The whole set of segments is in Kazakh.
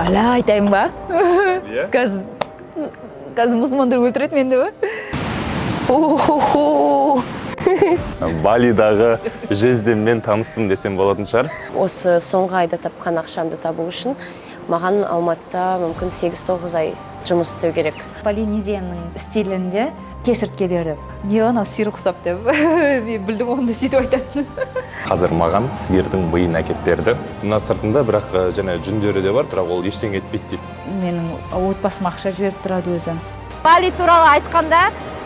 Ала айтайын ба? Қазір мұсылмандар өлтіреді менді ба? Балидағы жездеммен таныстым десем болатын шығар. Осы соңғы айда тапқан ақшамды табу үшін маған Алматыда мүмкін 8-9 ай жұмыс істеу керек. Полинезияның стилінде кесірткелері. Не анау сиыр ұқсап деп. Мен білдім онда сөйтіп айтатын. Қазір маған сиырдың миын әкеп берді. Мына сыртында бірақ және жүндері де бар, бірақ ол ештеңе етпейді дейді. Менің отбасыма ақша жіберіп тұрады өзі. Бали туралы айтқанда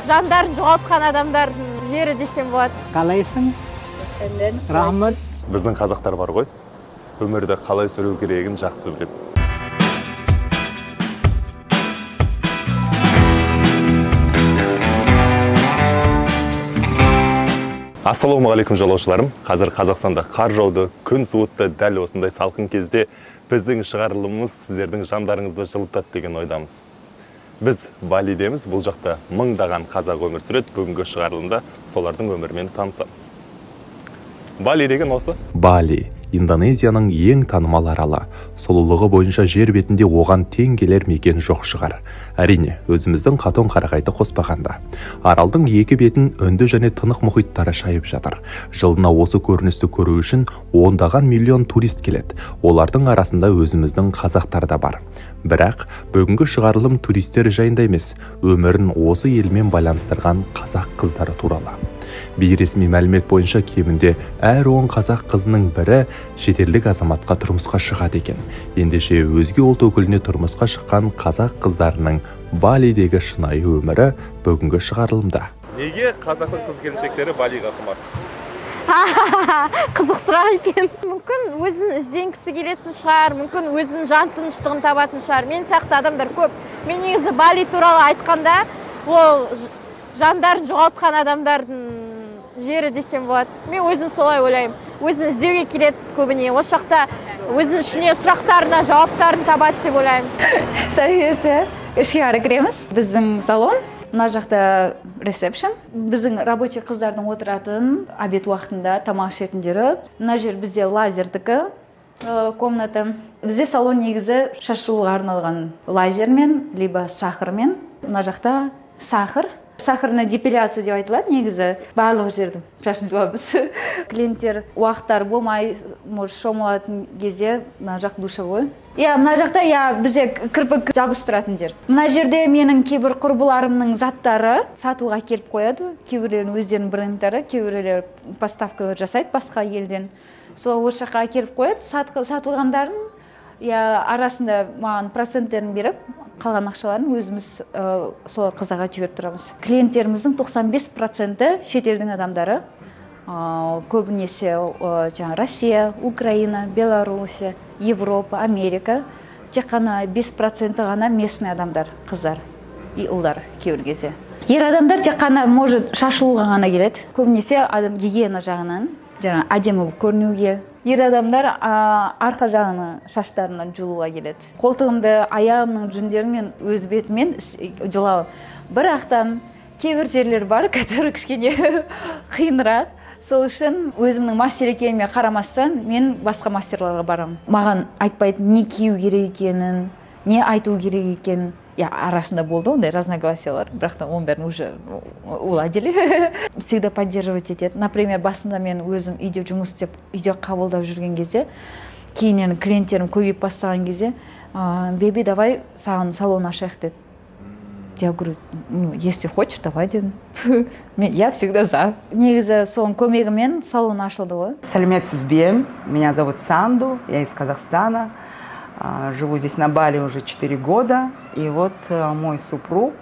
жандарын жоғалтқан адамдардың жері десем болады. Қалайсың? Рахмет. Біздің қазақтар бар ғой, өмірді қалай сүру керегін жақсы біледі. Ассалаумағалейкум жолаушыларым. Қазір Қазақстанда қар жауды, күн суытты, дәл осындай салқын кезде біздің шығарылымымыз сіздердің жандарыңызды жылытады деген ойдамыз. Біз Балидеміз, бұл жақта мыңдаған қазақ өмір сүреді. Бүгінгі шығарылымда солардың өмірімен танысамыз. Бали деген осы? Бали Индонезияның ең танымал аралы. Сұлулығы бойынша жер бетінде оған тең келер мекен жоқ шығар. Әрине, өзіміздің қатон қарағайды қоспағанда. Аралдың екі бетін үнді және тынық мұхиттары шайып жатыр. Жылына осы көріністі көру үшін ондаған миллион турист келеді. Олардың арасында өзіміздің қазақтар да бар. Бірақ бүгінгі шығарылым туристер жайында емес, өмірін осы елмен байланыстырған қазақ қыздары туралы. Бейресми мәлімет бойынша кемінде әр 10 қазақ қызының бірі шетелдік азаматқа тұрмысқа шығады екен. Ендеше өзге ұлт өкіліне тұрмысқа шыққан қазақ қыздарының Балидегі шынайы өмірі бүгінгі шығарылымда. Неге қазақтың қыз келіншектері Балиға құмар? Қызық сұрақ екен. Мүмкін өзін ізденгісі келетін шығар, мүмкін өзін жан тыныштығын табатын шығар. Мен сияқты адамдар көп. Мен негізі Бали туралы айтқанда, ол жандарын жоғалтқан адамдардың жері десем болады. Мен өзім солай ойлаймын. Өзін іздеуге келеді көбіне. Осы жақта өзінің ішіне сұрақтарына жауаптарын табады деп ойлаймын. Сәйесі, ішке ары кіреміз. Біздің салон, мына жақта ресепшн. Біздің рабочий қыздардың отыратын обед уақытында тамақ ішетіндері. Мына жер бізде лазердікі комната. Бізде салон негізі шашылуға арналған лазермен, либо сахармен. Мына жақта сахар. Сахарная депиляция деп айтылады негізі. Барлық жерді шашын жуамыз. Клиенттер уақыттар болмай, шомылатын кезде мына жақ душевой. Мына жақта бізде кірпік жабыстыратын жер. Мына жерде менің кейбір құрбыларымның заттары сатуға келіп қояды. Кейбіреулердің өздерінің брендтары, кейбіреулер поставкалар жасайды басқа елден. Сол осы жаққа келіп қояды. Сатылғандарын арасында маған проценттерін беріп, қалған ақшаларын өзіміз сол қызға жіберіп тұрамыз. Клиенттеріміздің 95% шетелдің адамдары. Көбінесе Россия, Украина, Белоруссия, Европа, Америка. Тек қана 5% ғана местный адамдар, қыздар и ұлдар кейбір кезде. Ер адамдар тек қана может шашылуға ғана келеді. Көбінесе адам гигиена жағынан, әдемі көрінуге. Ер адамдар арқа жағының шаштарынан жұлуға келеді. Қолтығымды аяғымның жүндерімен өз бетімен жұлау. Бірақтан кейбір жерлер бар, который кішкене қиынырақ. Сол үшін өзімнің мастер екеніме қарамастан мен басқа мастерларға барамын. Маған айтпайды не кию керек екенін, не айту керек екенін. Арасында болды ондай разногласиялар, бірақ та оның бәрін уже уладили. Всегда поддерживать етеді. Например, басында мен өзім үйде жұмыс істеп, үйде қабылдап жүрген кезде, кейіннен клиенттерім көбейіп бастаған кезде, беби, давай саған салон ашайық деді. Я говорю, если хочешь, давай дедім. Я всегда за. Негізі соның көмегімен салон ашылды ғой. Сәлеметсіз бе? Меня зовут Санду, я из Казахстана. Живу здесь на Бали уже 4 года. И вот мой супруг,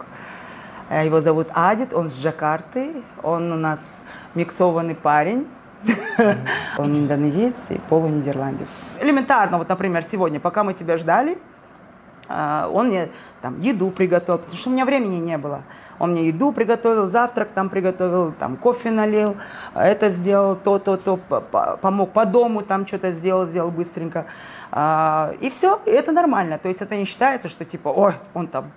его зовут Адит, он с Джакарты. Он у нас миксованный парень. Он индонезиец и полунидерландец. Элементарно, вот, например, сегодня, пока мы тебя ждали, он мне там еду приготовил, потому что у меня времени не было. Он мне еду приготовил, завтрак там приготовил, там кофе налил, это сделал, то, помог по дому, там что-то сделал быстренько. И все, и это нормально. То есть это не считается, что типа, ой, он там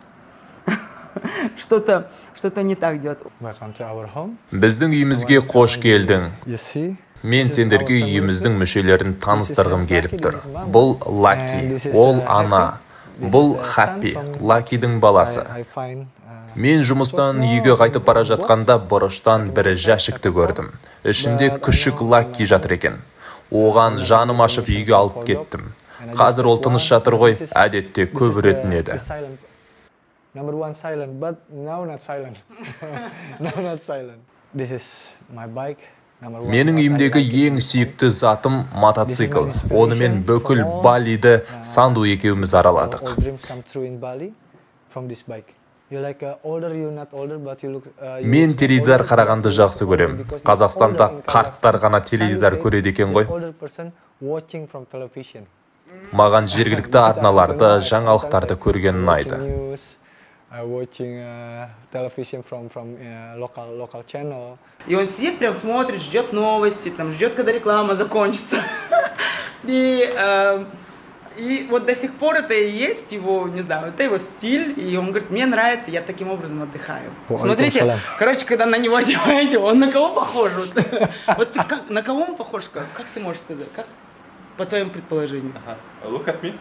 что-то не так делает. Біздің үйімізге қош келдің. Мен сендерге үйіміздің мүшелерін таныстырғым келіп тұр. Бұл Лаки, ол ана. Бұл Хаппи, Лакидің баласы. Мен жұмыстан үйге қайтып бара жатқанда бұрыштан бір жәшікті көрдім. Ішінде күшік Лаки жатыр екен. Оған жаным ашып үйге алып кеттім. Қазір ол тыныш жатыр ғой, әдетте көп үретін еді. Number one silent, but now not silent. Now not silent. This is my bike. Менің үйімдегі ең сүйікті затым мотоцикл. Онымен бүкіл Балиді Санду екеуміз араладық. Мен теледидар қарағанды жақсы көрем. Қазақстанда қарттар ғана теледидар көреді екен ғой. Маған жергілікті арналарды, жаңалықтарды көрген ұнайды. Watching television from local channel. И он сидит, прям смотрит, ждет новости, там, ждет, когда реклама закончится. И вот до сих пор это и есть его, не знаю, это его стиль, и он говорит, мне нравится, я таким образом отдыхаю. Смотрите, короче, когда на него одеваете, он на кого похож? Вот ты как, на кого он похож? Как ты можешь сказать? Как по твоему предположению? Look at me.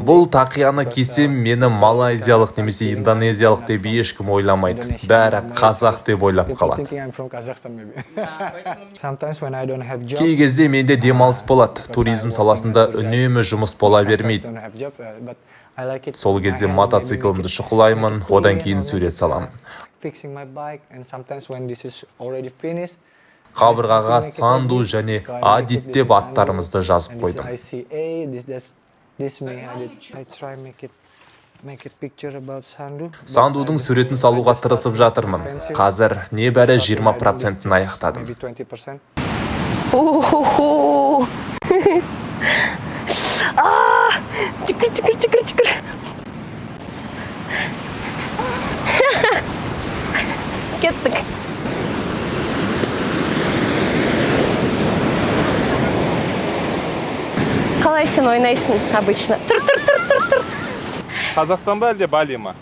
Бұл тақияны кисем мені малайзиялық немесе индонезиялық деп ешкім ойламайды. Бәрі қазақ деп ойлап қалады. Кей кезде менде демалыс болады. Туризм саласында үнемі жұмыс бола бермейді. Сол кезде мотоциклімді шұқылаймын, одан кейін сурет саламын. Қабырғаға Санду және Адит деп аттарымызды жазып қойдым. Сандудың суретін салуға тырысып жатырмын. Қазір небәрі 20%-ін аяқтадым. Чикір. Кеттік. Қалай сен ойнайсың обычно? Тұр. Қазақстан ба әлде Бали ма?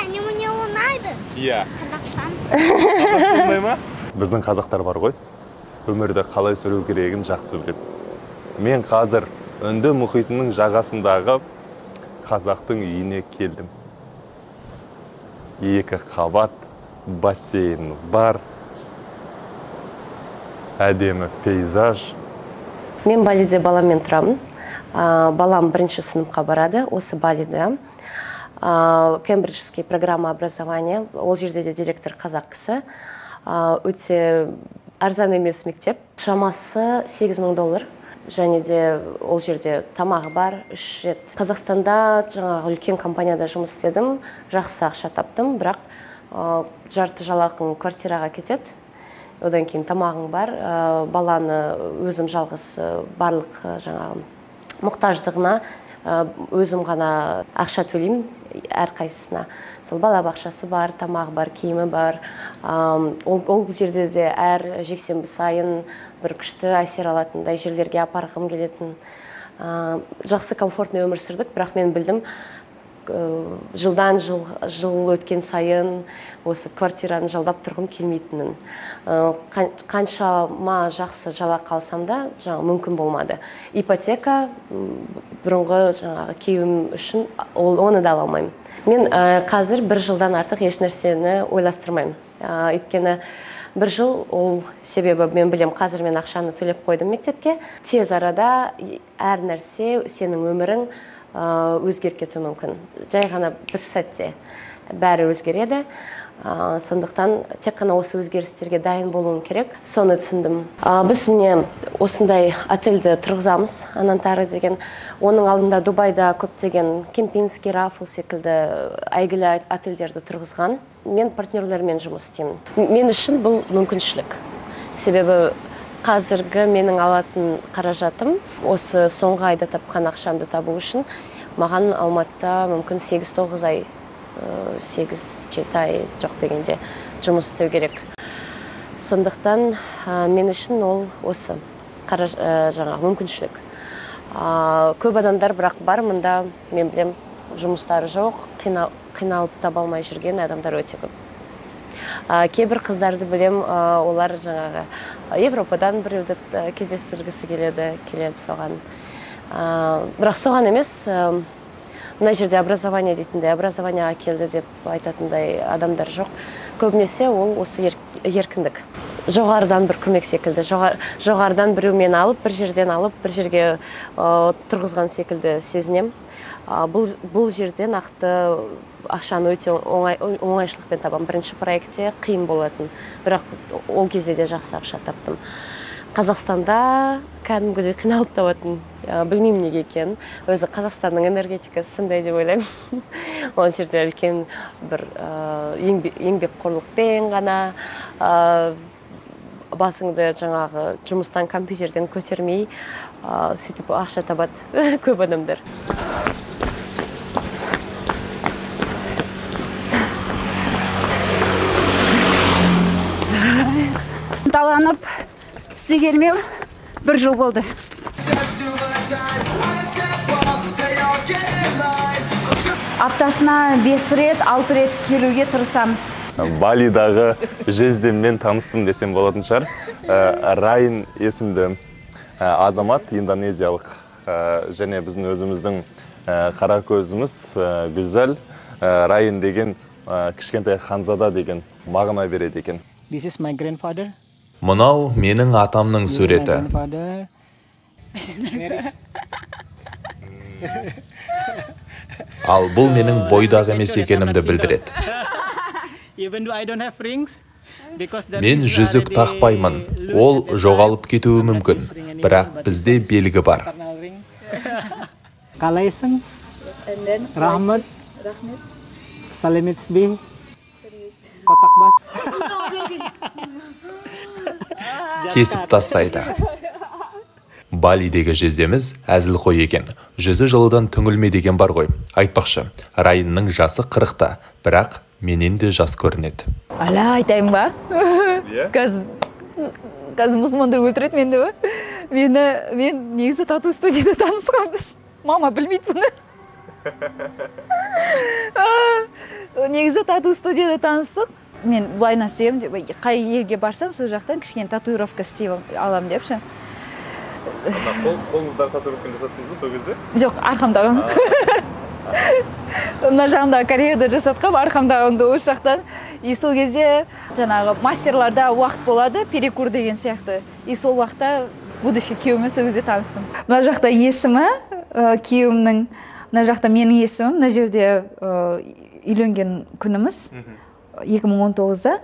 Мне ұнайды. Иә. Қазақстан. Қазақстан ұнай ма? Біздің қазақтар бар ғой. Өмірді қалай сүру керегін жақсы біледі. Мен қазір Үнді мұхитының жағасындағы қазақтың үйіне келдім. 2 қабат бассейн бар. Әдемі пейзаж. Мен Балиде баламмен тұрамын. Балам бірінші сыныпқа барады, осы Балиде. Кембриджский программа образования. Ол жерде де директор қазақ кісі. Өте арзан емес мектеп. Шамасы $8,000. Және де ол жерде тамағы бар, 3 рет. Қазақстанда жаңағы үлкен компанияда жұмыс істедім, жақсы ақша таптым, бірақ жарты жалақың квартираға кетеді. Одан кейін тамағың бар, баланы өзім жалғыз барлық жаңағы мұқтаждығына өзім ғана ақша төлеймін әрқайсысына. Сол бала бақшасы бар, тамағы бар, киімі бар. Ол жерде де әр жексенбі сайын бір күшті әсер алатындай жерлерге апарғым келетін. Жақсы комфортный өмір сүрдік, бірақ мен білдім, жылдан жыл өткен сайын осы квартираны жалдап тұрғым келмейтінін. Қаншама жақсы жалақы алсам да, мүмкін болмады. Ипотека бұрынғы күйеуім үшін оны да ала алмаймын. Мен қазір 1 жылдан артық еш нәрсені ойластырмаймын. Өйткені 1 жыл ол себебі мен білем, қазір мен ақшаны төлеп қойдым мектепке. Тез арада әр нәрсе сенің өмірің өзгеріп кетуі мүмкін. Жай ғана бір сәтте бәрі өзгереді. Сондықтан тек қана осы өзгерістерге дайын болуым керек. Соны түсіндім. Біз міне осындай отельді тұрғызамыз, Анантары деген. Оның алдында Дубайда көптеген Кемпинский, Рафл секілді әйгілі отельдерді тұрғызған. Мен партнерлермен жұмыс істеймін. Мен үшін бұл мүмкіншілік. Себебі қазіргі менің алатын қаражатым осы соңғы айда тапқан ақшамды табу үшін маған Алматыда мүмкін 8-9 ай, 8-7 ай жоқ дегенде жұмыс істеу керек. Сондықтан мен үшін ол осы мүмкіншілік. Көп адамдар бірақ бар, мұнда мен білем жұмыстары жоқ, қиналып таба алмай жүрген адамдар өте көп. Кейбір қыздарды білем, олар жаңағы Европадан біреуді кездестіргісі келеді соған. Бірақ соған емес, мына жерде образование дейтіндей, образованияға келді деп айтатындай адамдар жоқ. Көбінесе ол осы еркіндік. Жоғарыдан бір көмек секілді. Жоғарыдан біреумен алып, бір жерден алып, бір жерге тұрғызған секілді сезінем. Бұл жерде нақты ақшаны өте оңайшылықпен табам. Бірінші проектте қиын болатын, бірақ ол кезде де жақсы ақша таптым. Қазақстанда кәдімгідей қиналып табатын, білмеймін неге екенін. Өзі Қазақстанның энергетикасы сондай деп ойлаймын. Ол жерде үлкен бір еңбекқорлықпен ғана, басыңды жаңағы жұмыстан, компьютерден көтермей, сөйтіп ақша табады көп адамдар. Таланып келмеу 1 жыл болды. Аптасына 5 рет, 6 рет келуге тырысамыз. Балидағы жездеммен таныстым десем болатын шығар. Райын есімді азамат, индонезиялық, және біздің өзіміздің қара көзіміз Гүзел. Райын деген кішкентай ханзада деген мағына береді екен. This is my grandfather. Мынау менің атамның суреті. Ал бұл менің бойдағы емес екенімді білдіреді. Мен жүзік тақпаймын. Ол жоғалып кетуі мүмкін, бірақ бізде белгі бар. Қалайсың? Рахмет. Салемetsби. Котақ бас. Кесіп тастайды. Балидегі жездеміз әзіл қой екен. 100 жылыдан түңілме деген бар ғой. Айтпақшы, Райынның жасы 40-та, бірақ менен де жас көрінеді. Ала айтайын ба? Қазір мұсылмандар өлтіреді менді ба? Мен негізі тату студияда танысқанбыз. Мама білмейді бұны. Негізі тату студияда таныстық. Мен бұлай насем, қай елге барсам, сол жақтан кішкене татуировка істей алам депші. Қолыңыздағы татуировканы жасаттыңыз ба сол кезде? Жоқ, арқамдағын. Мына жағында Кореяда жасатқам, арқамдағынды ол жақтан. И сол кезде жаңағы мастерларда уақыт болады, перекур деген сияқты. И сол уақытта будущий күйеуіме сол кезде таныстым. Мына жақта есімі күйеуімнің, мына жақта менің есімім, мына жерде үйленген күніміз 2019-да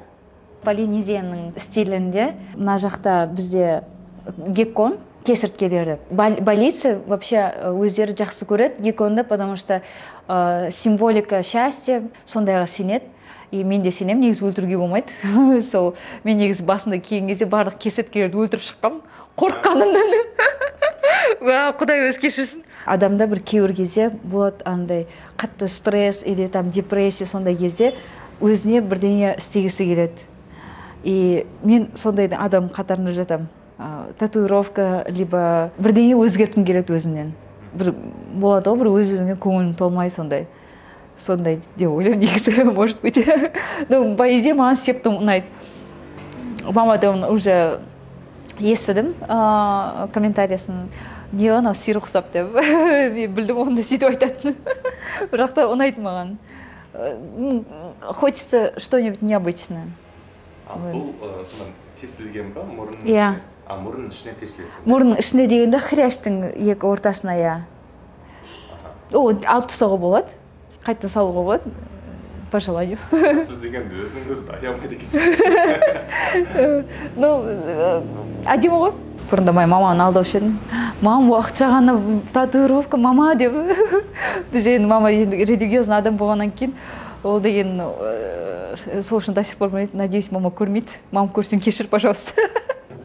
Полинезияның стилінде. Мына жақта бізде геккон, кесірткелері. Балийцы вообще өздері жақсы көреді гекконды, потому что символика счастья сондайға сенеді. И мен де сенем, негізі өлтіруге болмайды. Сол мен негізі басында кейін кезде барлық кесірткелерді өлтіріп шыққам, қорыққанымдан. Құдай өз кешірсін. Адамда бір кейбір кезде болады андай қатты стресс или там депрессия, сондай кезде өзіне бірдеңе істегісі келеді. И мен сондай адам қатарында жатам. Татуировка, либо бірдеңе өзгертім келеді өзімнен. Бір болады ғой, бір өз-өзіңе көңілім толмай сондай. Сондай деп ойлаймын негізі, может быть. Ну, по идее, маған септом ұнайды. Мамадан уже естідім комментариясын. Не анау сирек ұқсап деп. Мен білдім онда сөйтіп айтатын. Бірақ та ұнайды маған. Хочется что-нибудь необычное. Бұл тесілген ба? Иә. Мұрын ішіне тесілген? Мұрын ішіне дегенде хряштың екі ортасына, иә. О, алып тастауға болады. Қайта салуға болады. По желанию. Сіз деген өзіңізді аямайды екенсіз. Ну, әдемі ғой. Бұрында маманы алдаушы едім. Мама, уақытша ғана татуировка, мама деп. Біз енді мама религиозный адам болғаннан кейін, ол деген сол үшін до сих пор, надеюсь, мама көрмейді. Мама көрсең кешір, пожалуйста.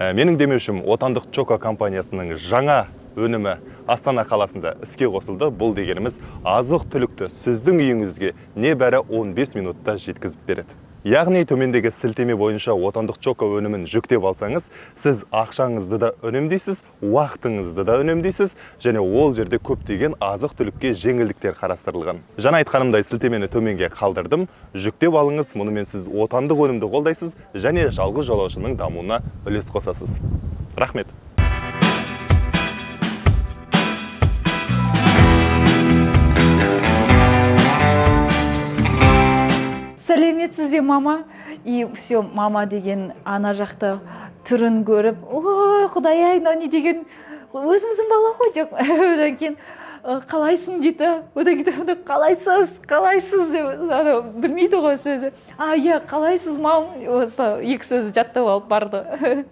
Менің демеушім отандық Чоко компаниясының жаңа өнімі Астана қаласында іске қосылды. Бұл дегеніміз азық-түлікті сіздің үйіңізге небәрі 15 минутта жеткізіп береді. Яғни төмендегі сілтеме бойынша отандық Чоко өнімін жүктеп алсаңыз, сіз ақшаңызды да үнемдейсіз, уақытыңызды да үнемдейсіз, және ол жерде көптеген азық-түлікке жеңілдіктер қарастырылған. Жаңа айтқанымдай сілтемені төменге қалдырдым. Жүктеп алыңыз, мұнымен сіз отандық өнімді қолдайсыз және жалғыз жолаушының дамуына үлес қосасыз. Рахмет. саламатсыз бе мама? И все, мама деген ана жақта түрін көріп, ой құдай-ай, не деген өзіміздің бала ғой деп. Одан кейін қалайсың дейді. Одан кейін қалайсыз деп білмейді ғой сөзі. Иә, қалайсыз мам? Осы екі сөзі жаттап алып барды.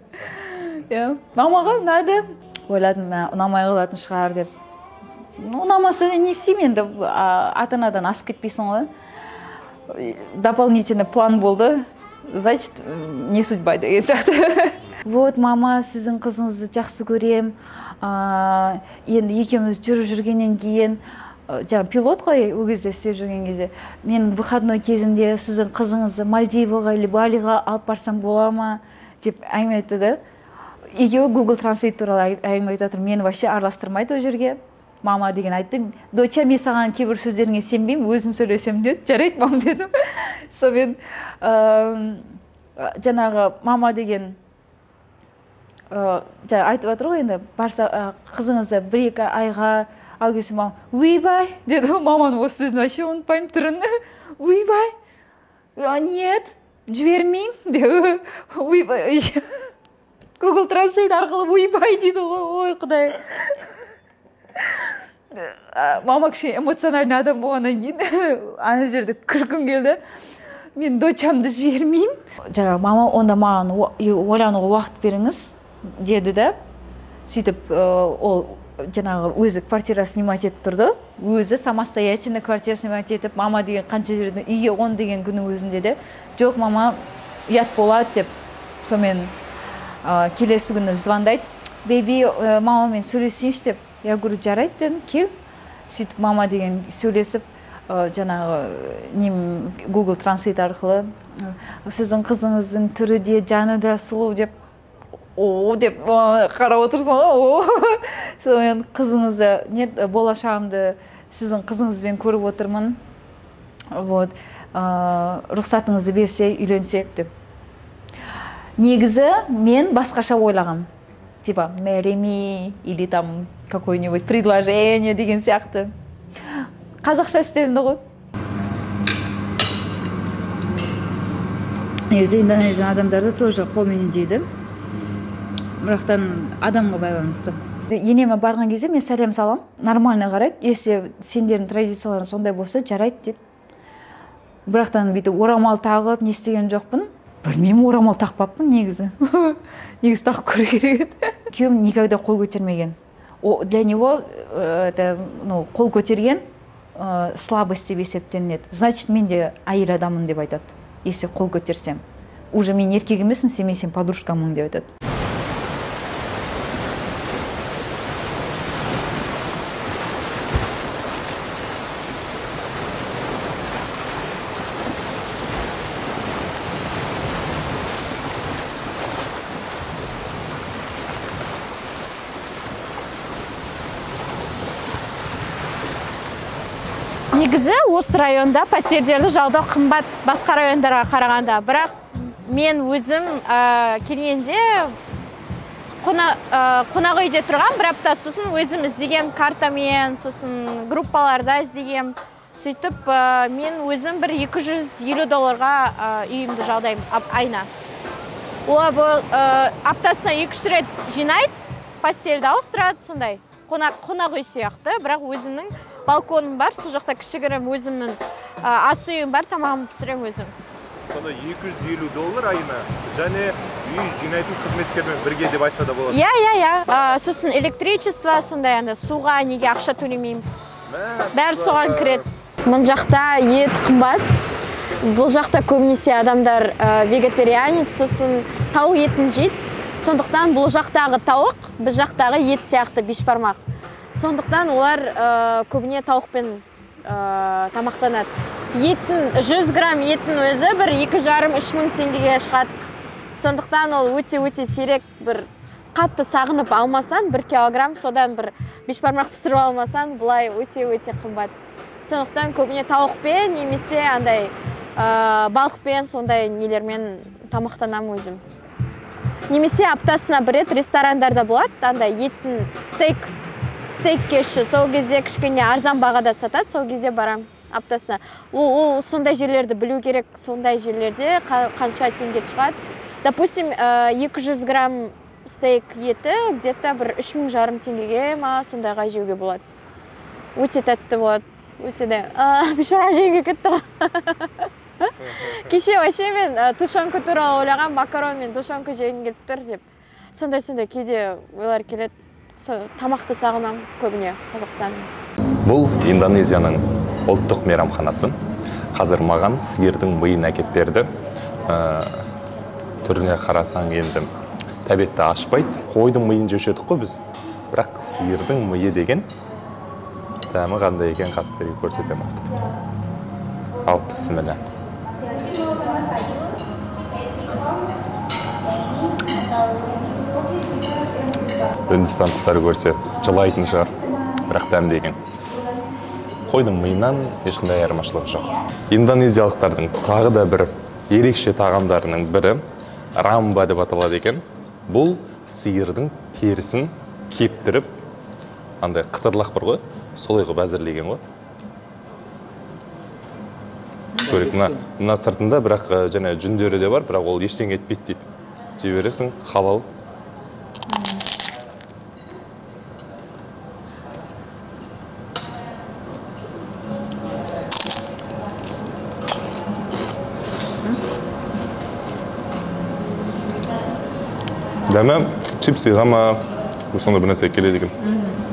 Мамаға ұнады. Ойладым, ұнамай қалатын шығар деп. Ұнамаса не істеймін енді, ата-анадан асып кетпейсің ғой. Дополнительный план болды. Значит, не судьба деген сияқты. Вот, мама, сіздің қызыңызды жақсы көрем. Енді екеуміз жүріп жүргеннен кейін, жаңа пилот қой, ол кезде істеп жүрген кезде, менің выходной кезімде сіздің қызыңызды Мальдиваға или Балиға алып барсам бола ма деп әңгіме айтты да. Екеуі Google Translate туралы әңгіме айтып жатыр, мені вообще араластырмайды ол жерге. Мама деген айтты, доча, мен саған кейбір сөздеріңе сенбеймін, өзім сөйлесем деді. Жарайды, мам дедім. Сонымен жаңағы мама деген айтып жатыр ғой, енді барса қызыңызды 1-2 айға алып келсе, мама уйбай деді. Маманың осы сөзін вообще ұмытпаймын түрін. Уйбай, нет, жібермеймін деп. Уйбай, Google Translate арқылы уйбай дейді ғой. Ой құдай. Мама кішкене эмоциональный адам болғаннан кейін ана жерде күлкім келді. Мен дочамды жібермеймін. Жаңағы мама, онда маған ойлануға уақыт беріңіз деді да. Сөйтіп ол жаңағы өзі квартира снимать етіп тұрды. Өзі самостоятельно квартира снимать етіп, мама деген қанша жерден үйге 10 деген күннің өзінде де, жоқ мама ұят болады деп. Сонымен келесі күні звондайды. Бейби, мамамен сөйлесейінші деп. Я говорю, жарайды дедім, кел. Сөйтіп мама деген сөйлесіп, жаңағы Google Translate арқылы сіздің қызыңыздың түрі де, жаны да сұлу деп, деп қарап отырсың ғой. Сонымен қызыңызды, болашағымды сіздің қызыңызбен көріп отырмын. Вот, рұқсатыңызды берсе, үйленсек деп. Негізі мен басқаша ойлағам. Типа, marry me, или там какое-нибудь предложение деген сияқты. Қазақша істелінді ғой. Негізі индонезиян адамдарды тоже қолмен жейді. Бірақтан адамға байланысты. Енеме барған кезде мен сәлем салам. Нормально қарайды. Если сендердің традицияларың сондай болса, жарайды дейді. Бірақтан бүйтіп орамал тағып, не істеген жоқпын. Білмеймін, орамал тақпаппын негізі. Негізі тақып көру керек. Күйеуім никогда қол көтермеген. Для него қол көтерген слабость деп есептенеді. Значит, мен де әйел адаммын деп айтады. Если қол көтерсем. Уже мен еркек емеспін, сен подружкамын деп айтады. Негізі осы районда пәтердерді жалдау қымбат басқа райондарға қарағанда. Бірақ мен өзім келгенде қонақ үйде тұрған бір апта, сосын өзім іздеген картамен, сосын группаларда іздеген. Сөйтіп мен өзім бір $250 үйімді жалдаймын айна. Ол аптасына 2-3 рет жинайды, постельді ауыстырады, сондай. Қонақ үй сияқты, бірақ өзімнің балконым бар, сол жақта кішігірім өзімнің ас үйім бар, тамағымды пісірем өзім. Сонда $250 айына, және үй жинайтын қызметкермен бірге деп айтса да болады. Иә. Сосын электричество, сондай суға неге ақша төлемеймін. Бәрі соған кіреді. Мұн жақта ет қымбат. Бұл жақта көбінесе адамдар вегетарианец, сосын тауық етін жейді. Сондықтан бұл жақтағы тауық, біз жақтағы ет сияқты бешбармақ. Сондықтан олар көбіне тауықпен тамақтанады. 100 грамм етін өзі бір 2,5-3 мың теңгеге шығады. Сондықтан ол өте сирек, бір қатты сағынып алмасан, 1 килограмм, содан бір бешбармақ пісіріп алмасан, бұлай өте қымбат. Сондықтан көбіне тауықпен, немесе андай балықпен, сондай нелермен тамақтанамын өзім. Немесе аптасына бір рет ресторандарда болады, андай еттің стейк кеші, сол кезде кішкене арзан бағада сатады, сол кезде барам. аптасына. Ол сондай жерлерді білу керек, сондай жерлерде қанша теңге шығады. Допустим, 200 грамм стейк еті где-то бір 3,5 теңгеге ма сондайға жеуге болады. Өте тәтті болады. Өте де. Бешбара жеуге кетті ғой. Кеше вообще мен тушенка туралы ойлаған, макарон мен тушенка жегім келіп тұр деп. Сондай кейде ойлар келеді. Тамақты сағынам көбіне Қазақстанның. Бұл Индонезияның ұлттық мейрамханасы. Қазір маған сиырдың миын әкеп берді. Түріне қарасаң енді тәбетті ашпайды. Қойдың миын жеуші едік қой біз. Бірақ сиырдың миы деген дәмі қандай екен қазір көрсетемін. Ал бісміллә. Үндістандықтар көрсе жылайтын шығар, бірақ дәмді екен. Қойдың миынан ешқандай айырмашылық жоқ. Индонезиялықтардың тағы да бір ерекше тағамдарының бірі рамба деп аталады екен. Бұл сиырдың терісін кептіріп, андай қытырлақ бір ғой, солай қылып әзірлеген ғой. Көрек, мына сыртында бірақ және жүндері де бар, бірақ ол ештеңе етпейді дейді. Жей бересің, халал. Дәмі чипсиға ма, сонда бір нәрсе келеді екен.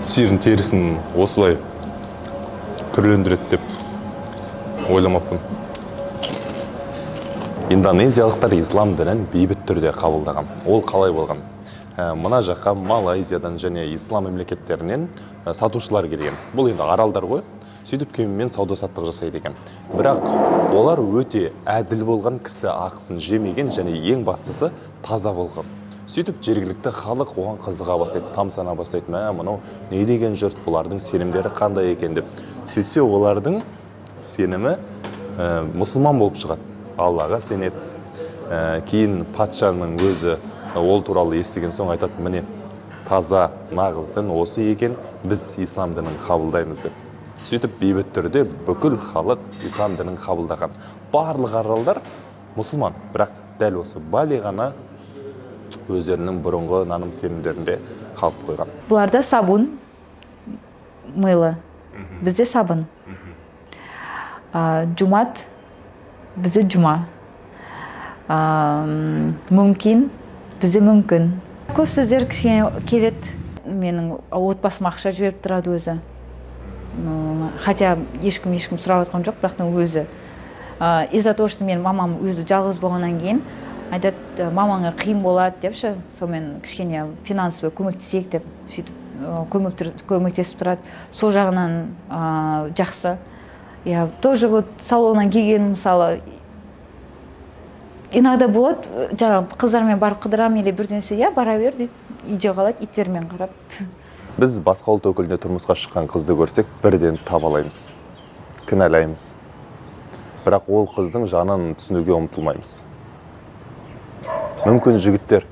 Сиырдың терісін осылай түрлендіреді деп ойламаппын. Индонезиялықтар ислам дінін бейбіт түрде қабылдаған. Ол қалай болған? Мына жаққа Малайзиядан және ислам мемлекеттерінен сатушылар келген. Бұл енді аралдар ғой. Сөйтіп кемімен сауда-саттық жасайды екен. Бірақ олар өте әділ болған, кісі ақысын жемеген және ең бастысы таза болған. Сөйтіп жергілікті халық оған қызыға бастайды, тамсана бастайды. Мынау не деген жұрт, бұлардың сенімдері қандай екен деп. Сөйтсе олардың сенімі мұсылман болып шығады. Аллаға сенеді. Кейін патшаның өзі ол туралы естіген соң айтады, міне таза нағыз дін осы екен, біз ислам дінін қабылдаймыз деп. Сөйтіп бейбіт түрде бүкіл халық ислам дінін қабылдаған. Барлық аралдар мұсылман, бірақ дәл осы Бали ғана өздерінің бұрынғы наным сенімдерінде қалып қойған. Бұларда сабун, мылы, бізде сабын. Жұмат, бізде жұма. Мүмкін, бізде мүмкін. Көп сөздер келеді, менің отбасыма ақша жіберіп тұрады өзі. Хотя ешкім сұрап отқан жоқ, бірақ өзі. Из-за того, что мен мамам өзі жалғыз болғаннан кейін, айтады, мамаңа қиын болады депші, сонымен кішкене финансовый көмектесейік деп, сөйтіп көмектесіп тұрады. Сол жағынан жақсы. Тоже вот салоннан келген, мысалы, иногда болады, жаңағы қыздармен барып қыдырам, или бірденсе, бара бер дейді, үйде қалады, иттермен қарап. Біз басқа ұлт өкіліне тұрмысқа шыққан қызды көрсек, бірден табалаймыз, кінәлаймыз. Бірақ ол қыздың жанын түсінуге ұмтылмаймыз. Мүмкін жігіттер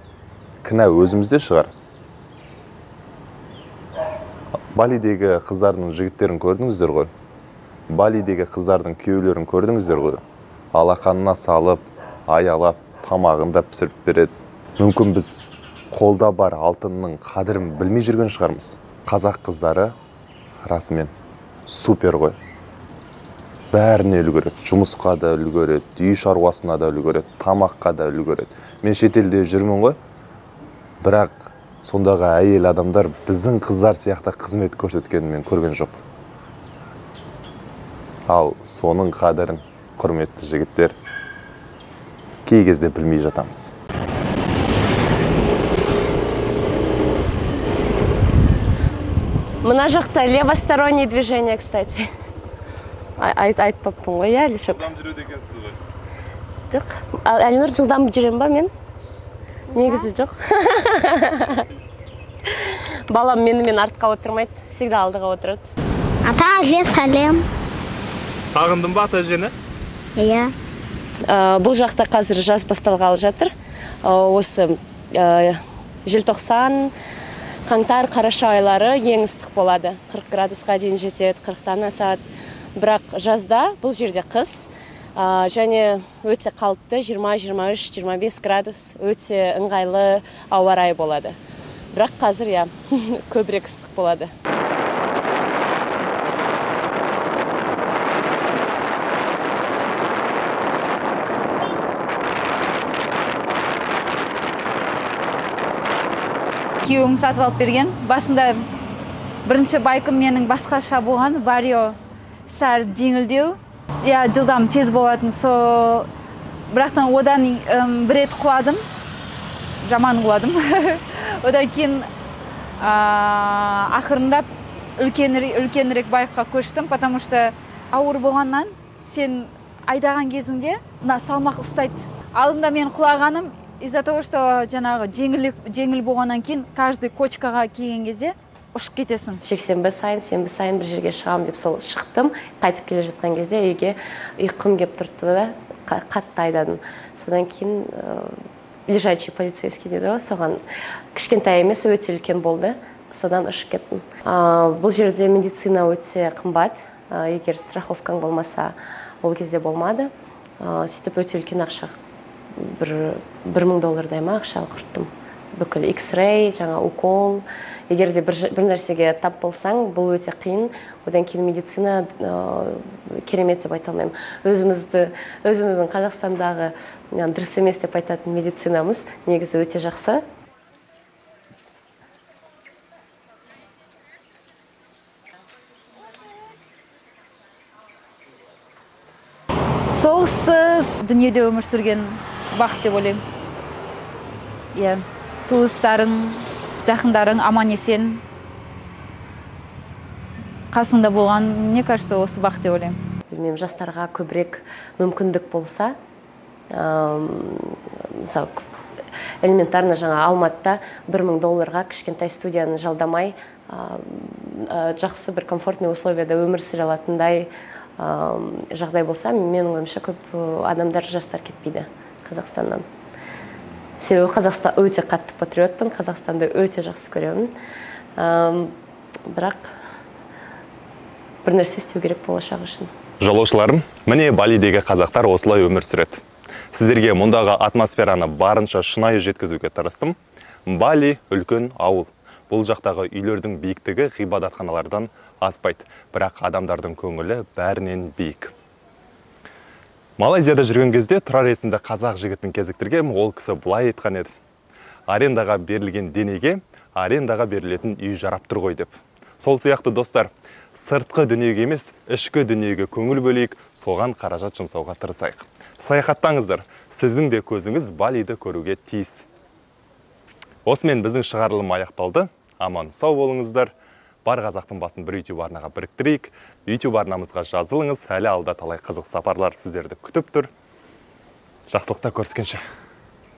кінә өзімізде шығар. Балидегі қыздардың жігіттерін көрдіңіздер ғой. Балидегі қыздардың күйеулерін көрдіңіздер ғой. Алақанына салып, аялап, тамағында пісіріп береді. Мүмкін біз қолда бар алтынның қадірін білмей жүрген шығармыз. Қазақ қыздары расымен супер ғой. Бәріне үлгереді, жұмысқа да үлгереді, үй шаруасына да үлгереді, тамаққа да үлгереді. Мен шетелде жүрмін ғой, бірақ сондағы әйел адамдар біздің қыздар сияқты қызмет көрсеткенін мен көрген жоқпын. Ал соның қадірін, құрметті жігіттер, кей кезде білмей жатамыз. Мына жақта левосторонний движение, кстати. Айтпаппын ғой, әлі шөп. Жылдам жүреді екенсіз ғой? Жоқ. Әлінұр жылдам жүрем ба мен? Негізі жоқ. Балам менімен артқа отырмайды, всегда алдыға отырады. Ата әже сәлем. Сағындың ба ата әжені? Иә. Бұл жақта қазір жаз басталғалы жатыр. Осы желтоқсан, қаңтар, қараша айлары ең ыстық болады. 40 градусқа дейін жетеді, 40-тан асады. бірақ жазда бұл жерде қыс, және өте қалыпты 20-23-25 градус өте ыңғайлы ауа райы болады. Бірақ қазір көбірек ыстық болады. Күйеуім сатып алып берген. Басында бірінші байкым менің басқаша болған, варио сәл жеңілдеу. Жылдам тез болатын. Бірақтан одан бір рет құладым, жаман құладым. Одан кейін ақырындап үлкенірек байққа көштім, потому что ауыр болғаннан сен айдаған кезіңде салмақ ұстайды. Алдында мен құлағаным из-за того, что жаңағы жеңіл болғаннан кейін каждый кочкаға келген кезде ұшып кетесің. Сенбі сайын бір жерге шығам деп сол шықтым. Қайтып келе жатқан кезде үйге ұйқым кеп тұрды да қатты айдадым. Содан кейін лежачий полицейский деді, соған кішкентай емес, өте үлкен болды. Содан ұшып кеттім. Бұл жерде медицина өте қымбат. Егер страховкаң болмаса, ол кезде болмады. Сөйтіп өте үлкен ақша, $1000 ма ақша құрттым. Бүкіл X-ray, жаңа укол. Егер де бір нәрсеге тап болсаң, бұл өте қиын. Одан кейін медицина керемет деп айта алмаймын. Өзіміздің Қазақстандағы дұрыс емес деп айтатын медицинамыз негізі өте жақсы. Соғыссыз дүниеде өмір сүрген бақыт деп ойлаймын. Туыстарың, жақындарың аман есен қасыңда болған, мне кажется, осы бақыт деп ойлаймын. Білмеймін, жастарға көбірек мүмкіндік болса, элементарно жаңа Алматыда $1000 кішкентай студияны жалдамай, жақсы бір комфортный условияда өмір сүре алатындай жағдай болса, менің ойымша көп адамдар, жастар кетпейді Қазақстаннан. Себебі Қазақстан өте қатты патриотпын, Қазақстанды өте жақсы көремін. Бірақ бір нәрсе істеу керек болашақ үшін. Жолаушыларым, міне Балидегі қазақтар осылай өмір сүреді. Сіздерге мұндағы атмосфераны барынша шынайы жеткізуге тырыстым. Бали үлкен ауыл. Бұл жақтағы үйлердің биіктігі ғибадатханалардан аспайды, бірақ адамдардың көңілі бәрінен биік. Малайзияда жүрген кезде Тұрар есімді қазақ жігітін кезіктіргем, ол кісі былай айтқан еді. Арендаға берілген денеге, арендаға берілетін үй жарап тұр ғой деп. Сол сияқты достар, сыртқы дүниеге емес, ішкі дүниеге көңіл бөлейік, соған қаражат жұмсауға тырысайық. Саяхаттаңыздар, сіздің де көзіңіз Балиді көруге тиіс. Осымен біздің шығарылым аяқталды. Аман сау болыңыздар. Бар қазақтың басын бір YouTube арнаға біріктірейік. YouTube арнамызға жазылыңыз. Әлі алда талай қызық сапарлар сіздерді күтіп тұр. Жақсылықта көріскенше.